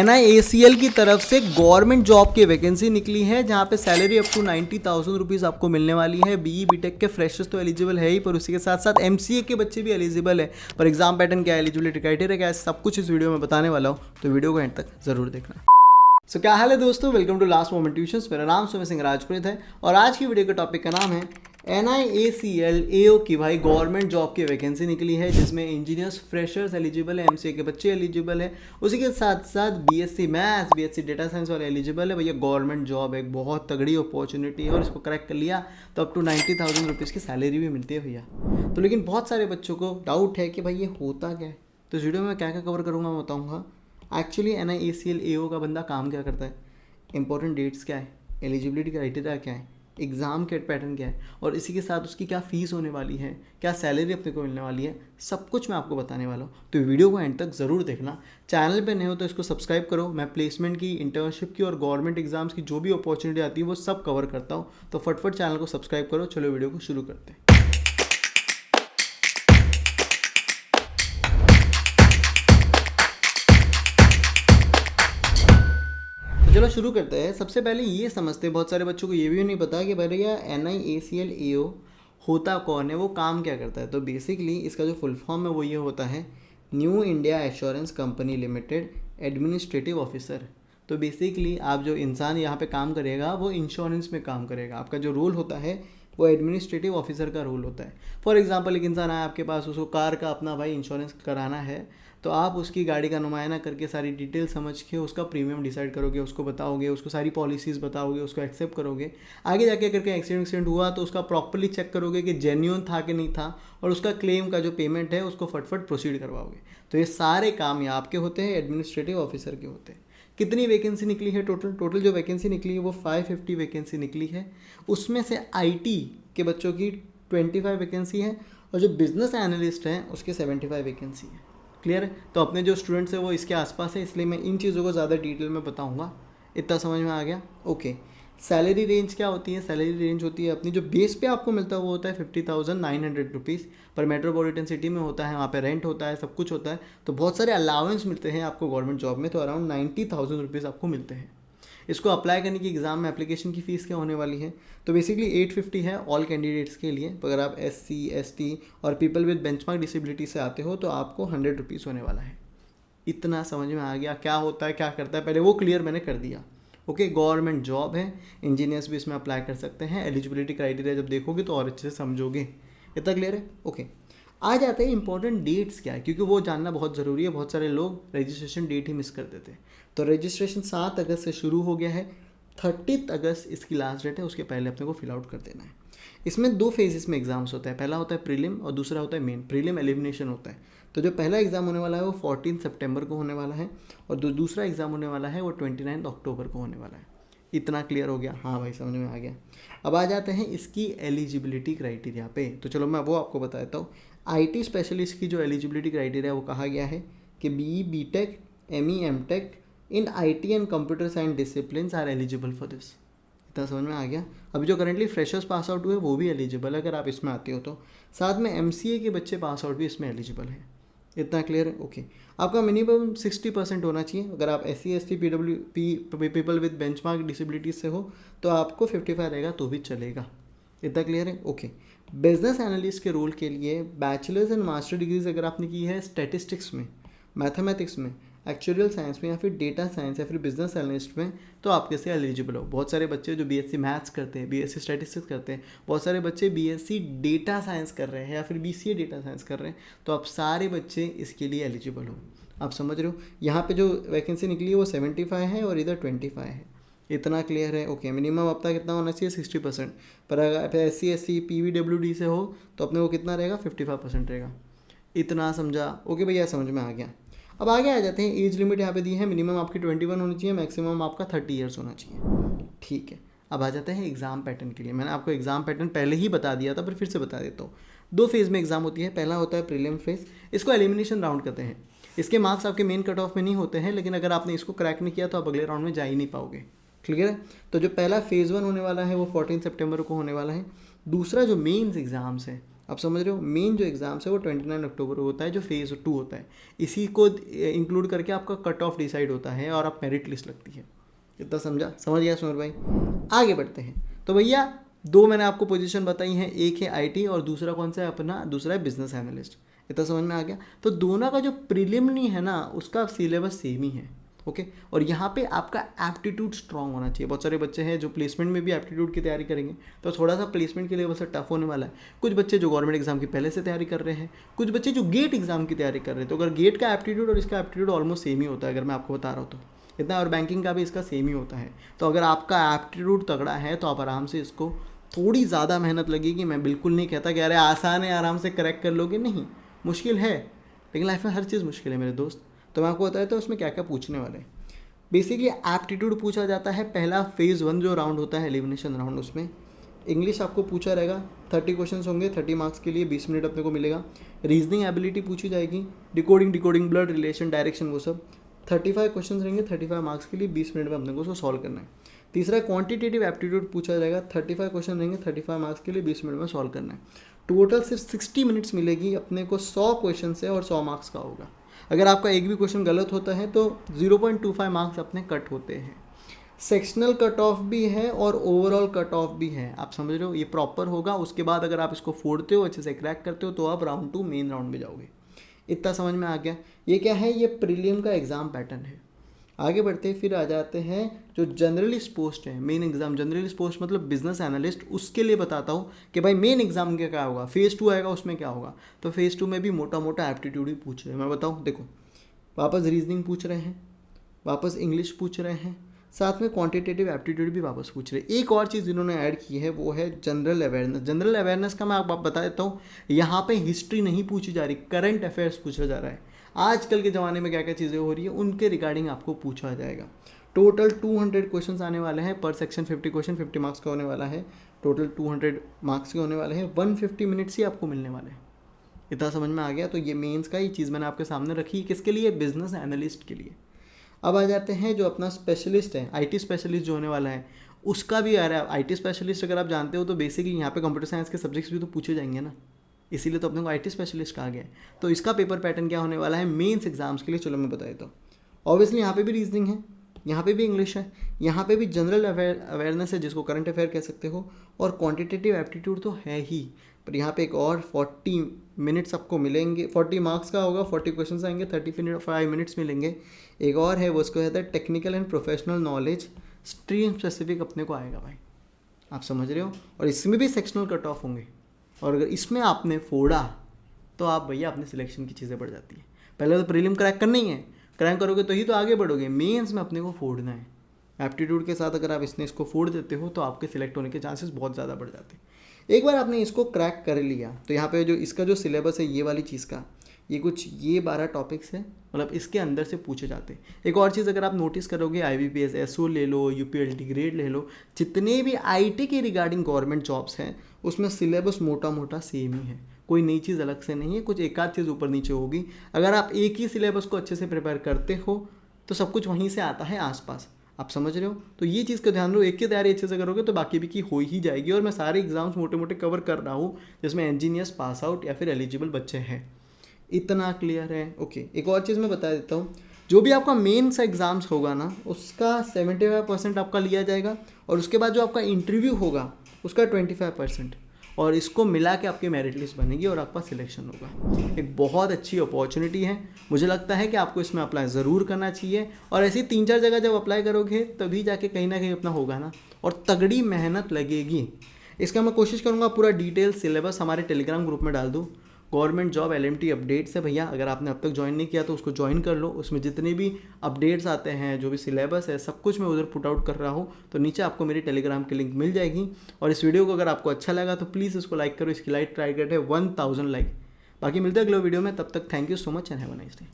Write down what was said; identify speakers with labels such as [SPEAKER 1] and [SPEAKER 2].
[SPEAKER 1] NIACL की तरफ से गवर्नमेंट जॉब की वैकेंसी निकली है जहां पे सैलरी अप टू 90,000 रुपीज़ आपको मिलने वाली है। BE BTech के फ्रेशर्स तो एलिजिबल है ही, पर उसी के साथ साथ MCA के बच्चे भी एलिजिबल है। पर एग्जाम पैटर्न क्या है, एलिजिबिलिटी क्राइटेरिया क्या है, सब कुछ इस वीडियो में बताने वाला हूँ, तो वीडियो को एंड तक जरूर देखना। सो क्या हाल है दोस्तों, welcome to last moment tuitions. मेरा नाम सुमित सिंह राजपूत है और आज की वीडियो के टॉपिक का नाम है NIACL AO की भाई गवर्नमेंट जॉब की वैकेंसी निकली है जिसमें इंजीनियर्स फ्रेशर्स एलिजिबल है, MCA के बच्चे एलिजिबल है, उसी के साथ साथ BSc maths, BSc data science वाले एलिजिबल है। भैया गवर्नमेंट जॉब एक बहुत तगड़ी अपॉर्चुनिटी है और इसको क्रैक कर लिया तो अप टू 90,000 रुपीज़ की सैलरी भी मिलती है भैया। तो लेकिन बहुत सारे बच्चों को डाउट है कि भाई ये होता क्या है, तो इस वीडियो में क्या क्या कवर करूँगा मैं बताऊँगा। एक्चुअली NIACL AO का बंदा काम क्या करता है, इंपॉर्टेंट डेट्स क्या है, एलिजिबिलिटी क्राइटेरिया क्या है, एग्ज़ाम के पैटर्न क्या है और इसी के साथ उसकी क्या फ़ीस होने वाली है, क्या सैलरी अपने को मिलने वाली है, सब कुछ मैं आपको बताने वाला हूँ। तो वीडियो को एंड तक ज़रूर देखना। चैनल पे नए हो तो इसको सब्सक्राइब करो। मैं प्लेसमेंट की, इंटर्नशिप की और गवर्नमेंट एग्जाम्स की जो भी अपॉर्चुनिटी आती है वो सब कवर करता हूँ। तो फटफट चैनल को सब्सक्राइब करो। चलो वीडियो को शुरू करते हैं। चलो शुरू करते हैं। सबसे पहले ये समझते हैं, बहुत सारे बच्चों को ये भी नहीं पता कि भैया NIACL AO होता कौन है, वो काम क्या करता है। तो बेसिकली इसका जो फुल फॉर्म है वो ये होता है new India assurance company limited administrative officer. तो बेसिकली आप जो इंसान यहाँ पे काम करेगा वो इंश्योरेंस में काम करेगा। आपका जो रोल होता है वो एडमिनिस्ट्रेटिव ऑफिसर का रोल होता है। फॉर एग्जांपल एक इंसान आया आपके पास, उसको कार का अपना भाई इंश्योरेंस कराना है, तो आप उसकी गाड़ी का नुमाइना करके सारी डिटेल समझ के उसका प्रीमियम डिसाइड करोगे, उसको बताओगे, उसको सारी पॉलिसीज़ बताओगे, उसको एक्सेप्ट करोगे। आगे जाके करके एक्सीडेंट हुआ तो उसका प्रॉपर्ली चेक करोगे कि जेन्युइन था कि नहीं था और उसका क्लेम का जो पेमेंट है उसको फटफट प्रोसीड करवाओगे। तो ये सारे काम ये आपके होते हैं, एडमिनिस्ट्रेटिव ऑफिसर के होते हैं। कितनी वैकेंसी निकली है टोटल जो वैकेंसी निकली है वो 550 वैकेंसी निकली है। उसमें से IT के बच्चों की 25 वैकेंसी है और जो बिजनेस एनालिस्ट हैं उसके 75 वैकेंसी है। क्लियर है। तो अपने जो स्टूडेंट्स हैं वो इसके आसपास है, इसलिए मैं इन चीज़ों को ज़्यादा डिटेल में बताऊंगा। इतना समझ में आ गया। ओके, सैलरी रेंज क्या होती है, सैलरी रेंज होती है अपनी जो बेस पे आपको मिलता है वो होता है 50,900 रुपीज़। पर मेट्रोपॉलिटन सिटी में होता है, वहाँ पे रेंट होता है, सब कुछ होता है, तो बहुत सारे अलाउंस मिलते हैं आपको गवर्नमेंट जॉब में। तो अराउंड 90,000 रुपीज़ आपको मिलते हैं। इसको अप्लाई करने की एग्ज़ाम में एप्लीकेशन की फ़ीस क्या होने वाली है, तो बेसिकली 850 है ऑल कैंडिडेट्स के लिए। अगर आप SC ST और पीपल विद बेंचमार्क डिसेबिलिटी से आते हो तो आपको 100 रुपीज़ होने वाला है। इतना समझ में आ गया क्या होता है, क्या करता है, पहले वो क्लियर मैंने कर दिया। ओके, गवर्नमेंट जॉब है, इंजीनियर्स भी इसमें अप्लाई कर सकते हैं। एलिजिबिलिटी क्राइटेरिया जब देखोगे तो और अच्छे से समझोगे। इतना क्लियर है। ओके, आ जाते हैं इंपॉर्टेंट डेट्स क्या है, क्योंकि वो जानना बहुत ज़रूरी है। बहुत सारे लोग रजिस्ट्रेशन डेट ही मिस कर देते हैं। तो रजिस्ट्रेशन 7 अगस्त से शुरू हो गया है, 30 अगस्त इसकी लास्ट डेट है, उसके पहले अपने को फिल आउट कर देना है। इसमें 2 फेजेस में एग्जाम्स होता है, पहला होता है प्रीलिम और दूसरा होता है मेन। प्रीलिम एलिमिनेशन होता है। तो जो पहला एग्ज़ाम होने वाला है वो 14 सितंबर को होने वाला है और दूसरा एग्ज़ाम होने वाला है वो 29 अक्टूबर को होने वाला है। इतना क्लियर हो गया। हाँ भाई, समझ में आ गया। अब आ जाते हैं इसकी एलिजिबिलिटी क्राइटेरिया पे। तो चलो मैं वो आपको बताता हूँ। IT स्पेशलिस्ट की जो एलिजिबिलिटी क्राइटेरिया वो कहा गया है कि BE BTech ME MTech in IT and computer science disciplines are eligible for this. इतना समझ में आ गया। अभी जो करंटली फ्रेशर्स पास आउट हुए वो भी एलिजिबल है अगर आप इसमें आते हो तो। साथ में MCA के बच्चे पास आउट भी इसमें एलिजिबल हैं। इतना क्लियर है। ओके, आपका मिनिमम 60% होना चाहिए। अगर आप SC ST people with benchmark disabilities से हो तो आपको 55 रहेगा तो भी चलेगा। इतना क्लियर है। ओके, बिजनेस एनालिस्ट के रोल के लिए बैचलर्स एंड मास्टर डिग्रीज अगर आपने की है स्टैटिस्टिक्स में, मैथमेटिक्स में, एक्चुअल साइंस में या फिर डेटा साइंस या फिर बिजनेस एनालिस्ट में, तो आप कैसे एलिजिबल हो। बहुत सारे बच्चे जो BSc मैथ्स करते हैं, BSc स्टैटिस्टिक्स करते हैं, बहुत सारे बच्चे BSc डेटा साइंस कर रहे हैं या फिर BCA डेटा साइंस कर रहे हैं, तो आप सारे बच्चे इसके लिए एलिजिबल हो। आप समझ रहे हो। यहाँ पे जो वैकेंसी निकली है वो 75 है और इधर 25 है। इतना क्लियर है। ओके, मिनिमम आपका कितना होना चाहिए, 60%। पर अगर SC ST PWD से हो तो अपने को कितना रहेगा, 55% रहेगा। इतना समझा। ओके भैया, समझ में आ गया। अब आगे आ जाते हैं। एज लिमिट यहाँ पे दी है, मिनिमम आपकी 21 होनी चाहिए, मैक्सिमम आपका 30 ईयर्स होना चाहिए। ठीक है, अब आ जाते हैं एग्ज़ाम पैटर्न के लिए। मैंने आपको एग्ज़ाम पैटर्न पहले ही बता दिया था पर फिर से बता देता हूँ। 2 फेज़ में एग्ज़ाम होती है। पहला होता है प्रीलिम फेज़, इसको एलिमिनेशन राउंड कहते हैं। इसके मार्क्स आपके मेन कट ऑफ में नहीं होते हैं, लेकिन अगर आपने इसको क्रैक नहीं किया तो आप अगले राउंड में जा ही नहीं पाओगे। क्लियर है। तो जो पहला फेज़ 1 होने वाला है वो 14 सितंबर को होने वाला है। दूसरा जो मेंस एग्ज़ाम्स है आप समझ रहे हो। मेन जो एग्ज़ाम्स है वो 29 अक्टूबर को होता है, जो फेज़ 2 होता है। इसी को इंक्लूड करके आपका कट ऑफ डिसाइड होता है और आप मेरिट लिस्ट लगती है। इतना समझ गया सुमर भाई। आगे बढ़ते हैं। तो भैया 2 मैंने आपको पोजीशन बताई हैं, एक है आईटी और दूसरा कौन सा है अपना, दूसरा है बिजनेस एनालिस्ट। इतना समझ में आ गया। तो दोनों का जो प्रीलिमिनरी है ना उसका सिलेबस सेम ही है, ओके। और यहाँ पे आपका एप्टीट्यूड स्ट्रांग होना चाहिए। बहुत सारे बच्चे हैं जो प्लेसमेंट में भी एप्टीट्यूड की तैयारी करेंगे, तो थोड़ा सा प्लेसमेंट के लेवल से टफ होने वाला है। कुछ बच्चे जो गवर्नमेंट एग्जाम की पहले से तैयारी कर रहे हैं, कुछ बच्चे जो गेट एग्जाम की तैयारी कर रहे हैं। तो अगर गेट का एप्टीट्यूड और इसका एप्टीट्यूड ऑलमोस्ट सेम ही होता है, अगर मैं आपको बता रहा हूँ तो इतना, और बैंकिंग का भी इसका सेम ही होता है। तो अगर आपका एप्टीट्यूड तगड़ा है तो आप आराम से इसको, थोड़ी ज़्यादा मेहनत लगेगी, मैं बिल्कुल नहीं कहता कि अरे आसान है आराम से क्रैक कर लोगे, नहीं, मुश्किल है, लेकिन लाइफ में हर चीज़ मुश्किल है मेरे दोस्त। तो मैं आपको बताया था उसमें क्या क्या पूछने वाले हैं। बेसिकली एप्टीट्यूड पूछा जाता है, पहला फेज़ 1 जो राउंड होता है एलिमिनेशन राउंड, उसमें इंग्लिश आपको पूछा रहेगा। 30 क्वेश्चन होंगे, 30 मार्क्स के लिए 20 मिनट अपने को मिलेगा। रीजनिंग एबिलिटी पूछी जाएगी, डिकोडिंग ब्लड रिलेशन डायरेक्शन वो सब। 35 क्वेश्चन रहेंगे 35 मार्क्स के लिए, 20 मिनट में अपने को उसको सॉल्व करना है। तीसरा क्वांटिटेटिव एप्टीट्यूड पूछा जाएगा, 35 क्वेश्चन रहेंगे 35 मार्क्स के लिए, 20 मिनट में सॉल्व करना है। टोटल सिर्फ 60 मिनट्स मिलेगी अपने को 100 क्वेश्चन से, और 100 मार्क्स का होगा। अगर आपका एक भी क्वेश्चन गलत होता है तो 0.25 मार्क्स अपने कट होते हैं। सेक्शनल कट ऑफ भी है और ओवरऑल कट ऑफ भी है, आप समझ रहे हो, ये प्रॉपर होगा। उसके बाद अगर आप इसको फोड़ते हो, अच्छे से क्रैक करते हो, तो आप राउंड 2 मेन राउंड में जाओगे। इतना समझ में आ गया। ये क्या है, ये प्रीलिम का एग्ज़ाम पैटर्न है। आगे बढ़ते फिर आ जाते हैं जो जनरलिस्ट पोस्ट है, मेन एग्जाम। जनरलिस्ट पोस्ट मतलब बिजनेस एनालिस्ट, उसके लिए बताता हूँ कि भाई मेन एग्जाम का क्या होगा, फेज़ 2 आएगा उसमें क्या होगा। तो फेज़ 2 में भी मोटा मोटा एप्टीट्यूड ही पूछ रहे हैं। मैं बताऊँ, देखो वापस रीजनिंग पूछ रहे हैं, वापस इंग्लिश पूछ रहे हैं, साथ में क्वांटिटेटिव एप्टीट्यूड भी वापस पूछ रहे हैं। एक और चीज़ इन्होंने ऐड की है, वो है जनरल अवेयरनेस। जनरल अवेयरनेस का मैं आपको बता देता हूँ, यहाँ पे हिस्ट्री नहीं पूछी जा रही, करंट अफेयर्स पूछा जा रहा है। आजकल के ज़माने में क्या क्या चीज़ें हो रही है उनके रिगार्डिंग आपको पूछा जाएगा। टोटल 200 क्वेश्चन आने वाले हैं, पर सेक्शन 50 क्वेश्चन, 50 मार्क्स का होने वाला है। टोटल 200 मार्क्स के होने वाले हैं, 150 मिनट्स ही आपको मिलने वाले हैं। इतना समझ में आ गया। तो ये मेंस का ही चीज़ मैंने आपके सामने रखी, किसके लिए, बिजनेस एनालिस्ट के लिए। अब आ जाते हैं जो अपना स्पेशलिस्ट है, आईटी स्पेशलिस्ट जो होने वाला है, उसका भी आ रहा है। आईटी स्पेशलिस्ट अगर आप जानते हो तो बेसिकली यहाँ पे कंप्यूटर साइंस के सब्जेक्ट्स भी तो पूछे जाएंगे ना, इसीलिए तो अपने को आईटी स्पेशलिस्ट कहा गया है। तो इसका पेपर पैटर्न क्या होने वाला है मेंस एग्जाम्स के लिए, चलो मैं बता देता हूँ। ऑब्वियसली यहाँ पे भी रीजनिंग है, यहाँ पे भी इंग्लिश है, यहाँ पे भी जनरल अवेयरनेस है जिसको करंट अफेयर कह सकते हो, और क्वांटिटेटिव एप्टीट्यूड तो है ही, पर यहाँ पे एक और 40 मिनट्स आपको मिलेंगे। 40 मार्क्स का होगा, 40 क्वेश्चन आएंगे, 35 मिनट्स मिलेंगे। एक और है वो, उसको कहता है technical and professional knowledge, stream specific अपने को आएगा भाई, आप समझ रहे हो। और इसमें भी सेक्शनल कट ऑफ होंगे, और अगर इसमें आपने फोड़ा तो आप भैया अपने सिलेक्शन की चीज़ें बढ़ जाती है। पहले तो प्रीलिम क्रैक करना ही है, क्रैक करोगे तो ही तो आगे बढ़ोगे। मेंस में अपने को फोड़ना है एप्टीट्यूड के साथ। अगर आप इसको फोड़ देते हो तो आपके सिलेक्ट होने के चांसेस बहुत ज़्यादा बढ़ जाते हैं। एक बार आपने इसको क्रैक कर लिया तो यहाँ पे जो इसका जो सिलेबस है ये वाली चीज़ का, ये 12 टॉपिक्स है, मतलब इसके अंदर से पूछे जाते हैं। एक और चीज़ अगर आप नोटिस करोगे, IBPS SO ले लो, UPLT ग्रेड ले लो, जितने भी IT के रिगार्डिंग गवर्नमेंट जॉब्स हैं उसमें सिलेबस मोटा मोटा सेम ही है, कोई नई चीज़ अलग से नहीं है। कुछ एक आध चीज़ ऊपर नीचे होगी। अगर आप एक ही सिलेबस को अच्छे से प्रिपेयर करते हो तो सब कुछ वहीं से आता है आसपास, आप समझ रहे हो। तो ये चीज़ का ध्यान रखो, एक की तैयारी अच्छे से करोगे तो बाकी भी की हो ही जाएगी। और मैं सारे एग्जाम्स मोटे मोटे कवर कर रहा हूँ जिसमें इंजीनियर्स पास आउट या फिर एलिजिबल बच्चे हैं। इतना क्लियर है, ओके। एक और चीज़ मैं बता देता हूँ, जो भी आपका मेंस एग्ज़ाम्स होगा ना उसका 75% आपका लिया जाएगा, और उसके बाद जो आपका इंटरव्यू होगा उसका 25%, और इसको मिला के आपकी मेरिट लिस्ट बनेगी और आपका सिलेक्शन होगा। एक बहुत अच्छी अपॉर्चुनिटी है, मुझे लगता है कि आपको इसमें अप्लाई ज़रूर करना चाहिए। और ऐसी 3-4 जगह जब अप्लाई करोगे तभी जाके कहीं ना कहीं अपना होगा ना, और तगड़ी मेहनत लगेगी। इसका मैं कोशिश करूँगा पूरा डिटेल सिलेबस हमारे टेलीग्राम ग्रुप में डाल दूँ। गवर्नमेंट जॉब LMT अपडेट्स है भैया, अगर आपने अब तक ज्वाइन नहीं किया तो उसको ज्वाइन कर लो। उसमें जितने भी अपडेट्स आते हैं, जो भी सिलेबस है, सब कुछ मैं उधर पुट आउट कर रहा हूँ। तो नीचे आपको मेरी टेलीग्राम की लिंक मिल जाएगी। और इस वीडियो को अगर आपको अच्छा लगा तो प्लीज़ इसको लाइक करो, इसकी लाइक टारगेट है 1000 लाइक। बाकी मिलते हैं अगले वीडियो में, तब तक thank you so much and have a nice day.